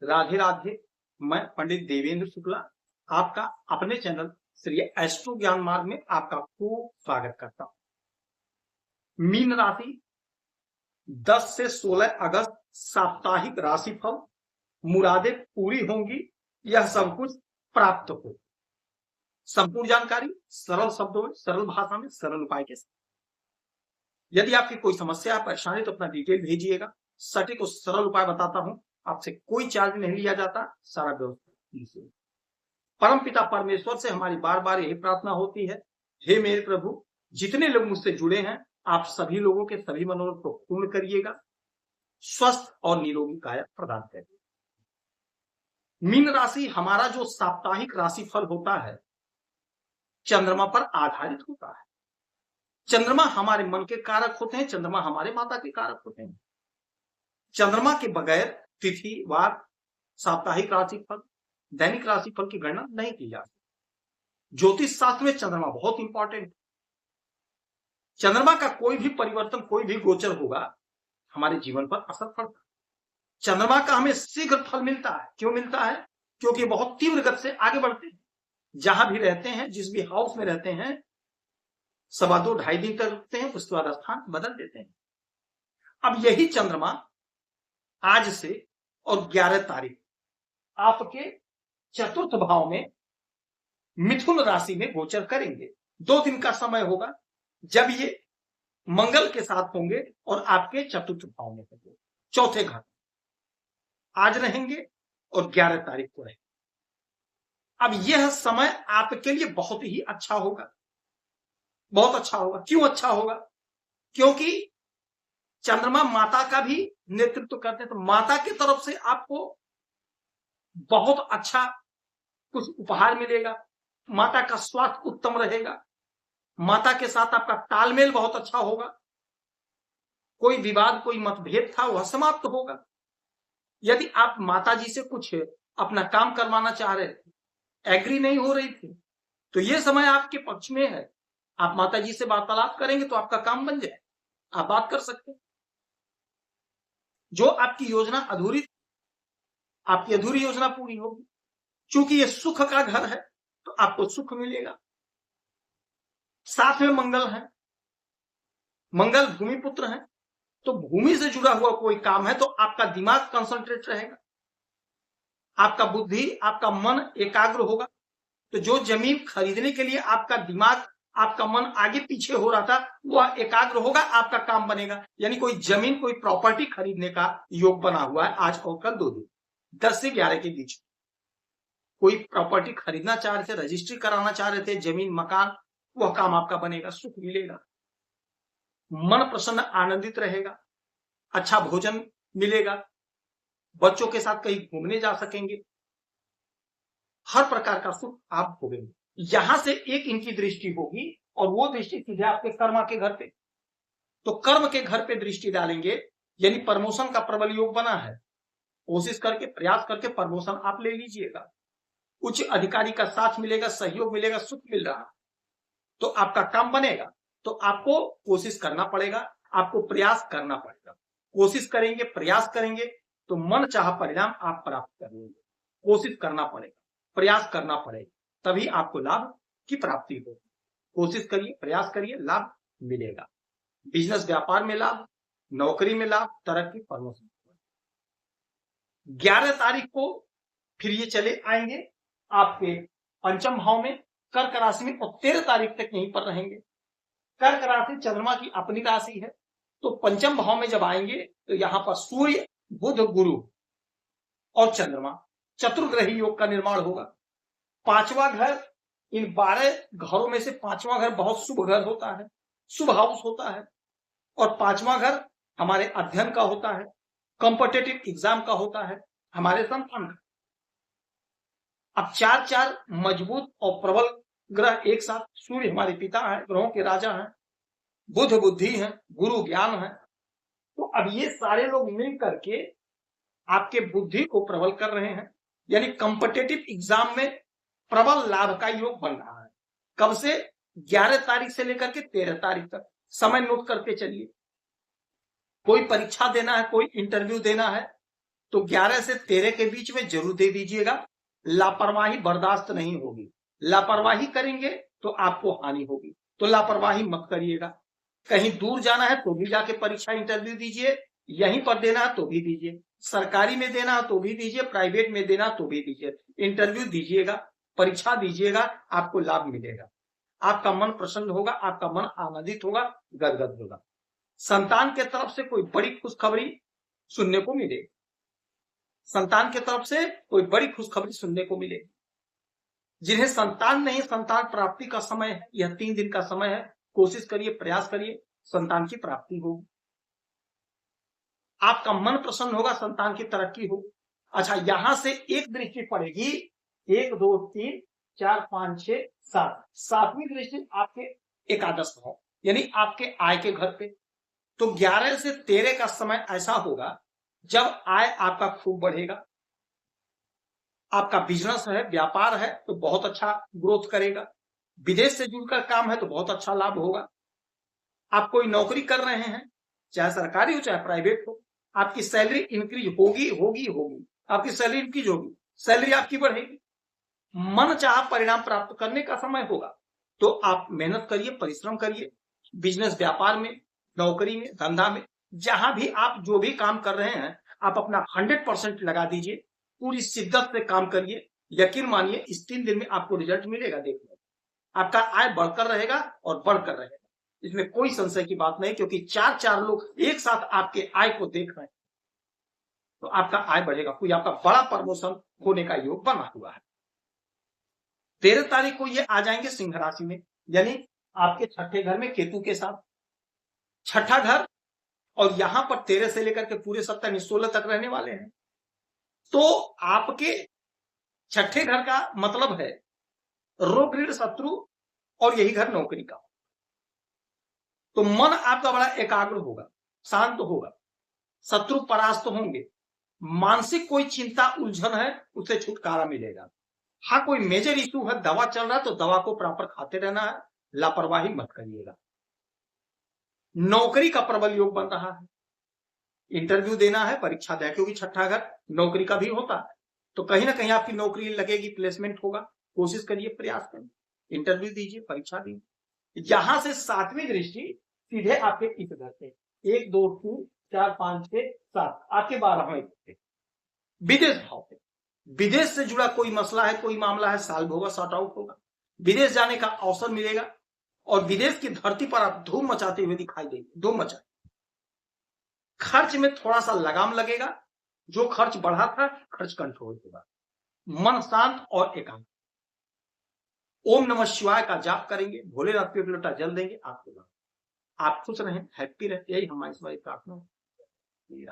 राधे राधे। मैं पंडित देवेंद्र शुक्ला आपका अपने चैनल श्री एस्ट्रो ज्ञान मार्ग में आपका खूब स्वागत करता हूं। मीन राशि 10 से 16 अगस्त साप्ताहिक राशिफल। मुरादें पूरी होंगी, यह सब कुछ प्राप्त हो। संपूर्ण जानकारी सरल शब्दों में, सरल भाषा में, सरल उपाय के साथ। यदि आपकी कोई समस्या है, परेशानी, तो अपना डिटेल भेजिएगा। सटीक और सरल उपाय बताता हूं। आपसे कोई चार्ज नहीं लिया जाता, सारा व्यवस्था। परम पिता परमेश्वर से हमारी बार बार यही प्रार्थना होती है, हे मेरे प्रभु, जितने लोग मुझसे जुड़े हैं, आप सभी लोगों के सभी मनोरथ को पूर्ण करिएगा, स्वस्थ और निरोगी काया प्रदान करिए। मीन राशि हमारा जो साप्ताहिक राशिफल होता है, चंद्रमा पर आधारित होता है। चंद्रमा हमारे मन के कारक होते हैं, चंद्रमा हमारे माता के कारक होते हैं। चंद्रमा के बगैर तिथि, वार, साप्ताहिक राशिफल, दैनिक राशिफल की गणना नहीं की जा सकती। ज्योतिष शास्त्र में चंद्रमा बहुत इंपॉर्टेंट। चंद्रमा का कोई भी परिवर्तन, कोई भी गोचर होगा, हमारे जीवन पर असर पड़ता है। चंद्रमा का हमें शीघ्र फल मिलता है। क्यों मिलता है? क्योंकि बहुत तीव्र गति से आगे बढ़ते हैं। जहां भी रहते हैं, जिस भी हाउस में रहते हैं, 2.25 दिन तक रुकते हैं, उसके बाद स्थान बदल देते हैं। अब यही चंद्रमा आज से और 11 तारीख आपके चतुर्थ भाव में मिथुन राशि में गोचर करेंगे। 2 दिन का समय होगा जब ये मंगल के साथ होंगे और आपके चतुर्थ भाव में होंगे, चौथे घर। आज रहेंगे और 11 तारीख को रहेंगे। अब यह समय आपके लिए बहुत ही अच्छा होगा, बहुत अच्छा होगा। क्यों अच्छा होगा? क्योंकि चंद्रमा माता का भी नेतृत्व करते हैं, तो माता की तरफ से आपको बहुत अच्छा कुछ उपहार मिलेगा। माता का स्वास्थ्य उत्तम रहेगा, माता के साथ आपका तालमेल बहुत अच्छा होगा। कोई विवाद, कोई मतभेद था, वह समाप्त होगा। यदि आप माता जी से कुछ अपना काम करवाना चाह रहे थे, एग्री नहीं हो रही थी, तो यह समय आपके पक्ष में है। आप माता जी से वार्तालाप करेंगे तो आपका काम बन जाए, आप बात कर सकते हैं। जो आपकी योजना अधूरी, आपकी अधूरी योजना पूरी होगी। चूंकि यह सुख का घर है, तो आपको सुख मिलेगा। साथ में मंगल है, मंगल भूमि पुत्र है, तो भूमि से जुड़ा हुआ कोई काम है तो आपका दिमाग कंसंट्रेट रहेगा, आपका बुद्धि, आपका मन एकाग्र होगा। तो जो जमीन खरीदने के लिए आपका दिमाग, आपका मन आगे पीछे हो रहा था, वह एकाग्र होगा, आपका काम बनेगा। यानी कोई जमीन, कोई प्रॉपर्टी खरीदने का योग बना हुआ है आज और कल 2 दिन, 10 से 11 के बीच। कोई प्रॉपर्टी खरीदना चाह रहे थे, रजिस्ट्री कराना चाह रहे थे, जमीन, मकान, वह काम आपका बनेगा, सुख मिलेगा, मन प्रसन्न आनंदित रहेगा, अच्छा भोजन मिलेगा, बच्चों के साथ कहीं घूमने जा सकेंगे, हर प्रकार का सुख आप भोगेंगे। यहां से एक इनकी दृष्टि होगी और वो दृष्टि सीधे आपके कर्म के घर पे, तो कर्म के घर पे दृष्टि डालेंगे, यानी प्रमोशन का प्रबल योग बना है। कोशिश करके, प्रयास करके प्रमोशन आप ले लीजिएगा। उच्च अधिकारी का साथ मिलेगा, सहयोग मिलेगा, सुख मिल रहा, तो आपका काम बनेगा। तो आपको कोशिश करना पड़ेगा, आपको प्रयास करना पड़ेगा। कोशिश करेंगे, प्रयास करेंगे तो मन चाहा परिणाम आप प्राप्त करेंगे। कोशिश करना पड़ेगा, प्रयास करना पड़ेगा, तभी आपको लाभ की प्राप्ति होगी। कोशिश करिए, प्रयास करिए, लाभ मिलेगा। बिजनेस, व्यापार में लाभ, नौकरी में लाभ, तरक्की, प्रमोशन। 11 तारीख को फिर ये चले आएंगे आपके पंचम भाव में, कर्क राशि में, और 13 तारीख तक यहीं पर रहेंगे। कर्क राशि चंद्रमा की अपनी राशि है, तो पंचम भाव में जब आएंगे तो यहां पर सूर्य, बुध, गुरु और चंद्रमा, चतुर्ग्रही योग का निर्माण होगा। 5वां घर, इन 12 घरों में से 5वां घर बहुत शुभ घर होता है, शुभ हाउस होता है। और 5वां घर हमारे अध्ययन का होता है, कॉम्पिटिटिव एग्जाम का होता है, हमारे संतान का। अब 4 मजबूत और प्रबल ग्रह एक साथ, सूर्य हमारे पिता है, ग्रहों के राजा हैं, बुध बुद्धि है, गुरु ज्ञान है, तो अब ये सारे लोग मिल करके आपके बुद्धि को प्रबल कर रहे हैं। यानी कॉम्पिटिटिव एग्जाम में प्रबल लाभ का योग बन रहा है। कब से? 11 तारीख से लेकर के 13 तारीख तक। समय नोट करते चलिए। कोई परीक्षा देना है, कोई इंटरव्यू देना है, तो 11 से 13 के बीच में जरूर दे दीजिएगा। लापरवाही बर्दाश्त नहीं होगी। लापरवाही करेंगे तो आपको हानि होगी, तो लापरवाही मत करिएगा। कहीं दूर जाना है तो भी जाके परीक्षा इंटरव्यू दीजिए, यहीं पर देना है तो भी दीजिए, सरकारी में देना है तो भी दीजिए, प्राइवेट में देना तो भी दीजिए। इंटरव्यू दीजिएगा, परीक्षा दीजिएगा, आपको लाभ मिलेगा। आपका मन प्रसन्न होगा, आपका मन आनंदित होगा, गदगद होगा। संतान के तरफ से कोई बड़ी खुशखबरी सुनने को मिलेगी। संतान के तरफ से कोई बड़ी खुशखबरी सुनने को मिलेगी। जिन्हें संतान नहीं, संतान प्राप्ति का समय है, यह 3 दिन का समय है। कोशिश करिए, प्रयास करिए, संतान की प्राप्ति होगी। आपका मन प्रसन्न होगा, संतान की तरक्की होगी। अच्छा, यहां से एक दृष्टि पड़ेगी, 1 2 3 4 5 6 7, 7वीं दृष्टि आपके एकादश भाव यानी आपके आय के घर पे। तो 11 से 13 का समय ऐसा होगा जब आय आपका खूब बढ़ेगा। आपका बिजनेस है, व्यापार है तो बहुत अच्छा ग्रोथ करेगा। विदेश से जुड़कर काम है तो बहुत अच्छा लाभ होगा। आप कोई नौकरी कर रहे हैं, चाहे सरकारी हो चाहे प्राइवेट हो, आपकी सैलरी इंक्रीज होगी होगी होगी। आपकी सैलरी इंक्रीज होगी, सैलरी आपकी बढ़ेगी। मन चाहा परिणाम प्राप्त करने का समय होगा। तो आप मेहनत करिए, परिश्रम करिए, बिजनेस व्यापार में, नौकरी में, धंधा में, जहां भी आप जो भी काम कर रहे हैं, आप अपना 100% लगा दीजिए, पूरी शिद्दत से काम करिए। यकीन मानिए इस 3 दिन में आपको रिजल्ट मिलेगा। देखिए, आपका आय बढ़कर रहेगा और बढ़कर रहेगा, इसमें कोई संशय की बात नहीं, क्योंकि 4 लोग एक साथ आपके आय को देख रहे हैं। तो आपका आय बढ़ेगा, कोई आपका बड़ा प्रमोशन होने का योग बना हुआ है। 13 तारीख को ये आ जाएंगे सिंह राशि में, यानी आपके छठे घर में केतु के साथ। छठा घर, और यहां पर 13 से लेकर के पूरे 17 16 तक रहने वाले हैं। तो आपके छठे घर का मतलब है रोग ऋण शत्रु, और यही घर नौकरी का। तो मन आपका बड़ा एकाग्र होगा, शांत होगा, शत्रु परास्त होंगे, मानसिक कोई चिंता उलझन है उससे छुटकारा मिलेगा। हाँ, कोई मेजर इशू है, दवा चल रहा है तो दवा को प्रॉपर खाते रहना है, लापरवाही मत करिएगा। नौकरी का प्रबल योग बन रहा है, इंटरव्यू देना है, परीक्षा दे, क्योंकि छठा घर नौकरी का भी होता है। तो कहीं ना कहीं आपकी नौकरी लगेगी, प्लेसमेंट होगा। कोशिश करिए, प्रयास करिए, इंटरव्यू दीजिए, परीक्षा दीजिए। यहां से 7वीं दृष्टि सीधे आपके इस घर से, 1 2 3 4 5 6 7, आपके 12वें विदेश भाव पे। विदेश से जुड़ा कोई मसला है, कोई मामला है, सॉल्व होगा, सॉर्ट आउट होगा। विदेश जाने का अवसर मिलेगा और विदेश की धरती पर आप धूम मचाते हुए दिखाई देंगे, धूम मचाए। खर्च में थोड़ा सा लगाम लगेगा, जो खर्च बढ़ा था खर्च कंट्रोल होगा। मन शांत और एकांत। ओम नमः शिवाय का जाप करेंगे, भोलेनाथ को 1 लोटा जल देंगे, आपको आप खुश रहें, हैप्पी रहें, यही हमारी प्रार्थना है।